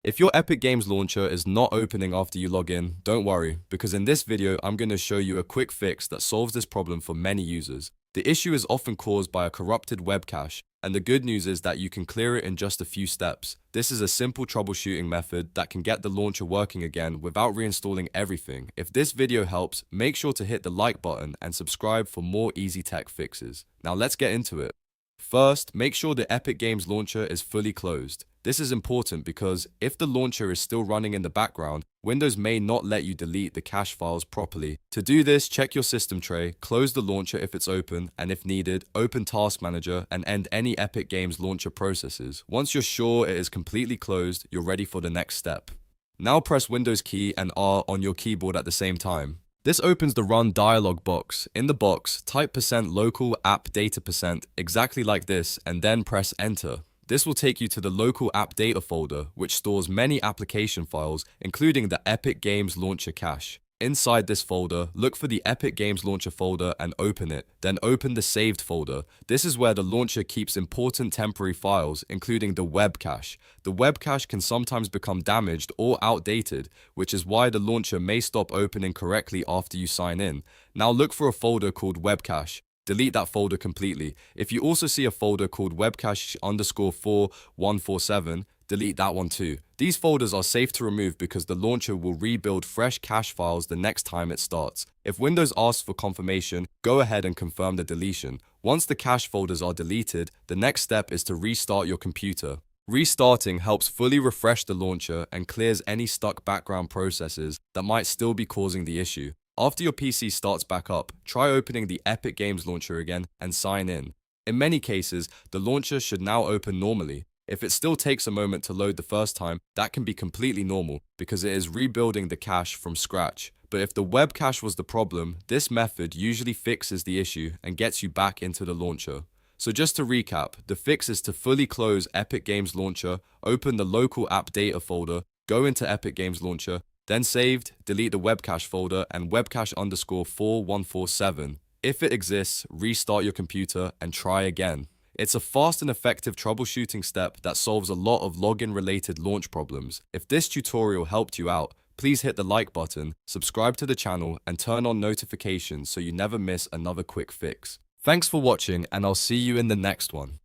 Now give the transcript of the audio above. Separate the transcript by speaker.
Speaker 1: If your Epic Games launcher is not opening after you log in, don't worry, because in this video I'm going to show you a quick fix that solves this problem for many users. The issue is often caused by a corrupted web cache, and the good news is that you can clear it in just a few steps. This is a simple troubleshooting method that can get the launcher working again without reinstalling everything. If this video helps, make sure to hit the like button and subscribe for more easy tech fixes. Now let's get into it. First, make sure the Epic Games launcher is fully closed. This is important because if the launcher is still running in the background, Windows may not let you delete the cache files properly. To do this, check your system tray, close the launcher if it's open, and if needed, open Task Manager and end any Epic Games launcher processes. Once you're sure it is completely closed, you're ready for the next step. Now press Windows key and R on your keyboard at the same time. This opens the Run dialog box. In the box, type %localappdata% exactly like this and then press Enter. This will take you to the local app data folder, which stores many application files, including the Epic Games Launcher cache. Inside this folder, look for the Epic Games Launcher folder and open it. Then open the Saved folder. This is where the launcher keeps important temporary files, including the web cache. The web cache can sometimes become damaged or outdated, which is why the launcher may stop opening correctly after you sign in. Now look for a folder called Webcache. Delete that folder completely. If you also see a folder called Webcache_4147, delete that one too. These folders are safe to remove because the launcher will rebuild fresh cache files the next time it starts. If Windows asks for confirmation, go ahead and confirm the deletion. Once the cache folders are deleted, the next step is to restart your computer. Restarting helps fully refresh the launcher and clears any stuck background processes that might still be causing the issue. After your PC starts back up, try opening the Epic Games launcher again and sign in. In many cases, the launcher should now open normally. If it still takes a moment to load the first time, that can be completely normal because it is rebuilding the cache from scratch. But if the web cache was the problem, this method usually fixes the issue and gets you back into the launcher. So just to recap, the fix is to fully close Epic Games Launcher, open the local app data folder, go into Epic Games Launcher, then saved, delete the web cache folder and webcache_4147. If it exists, restart your computer and try again. It's a fast and effective troubleshooting step that solves a lot of login-related launch problems. If this tutorial helped you out, please hit the like button, subscribe to the channel, and turn on notifications so you never miss another quick fix. Thanks for watching, and I'll see you in the next one.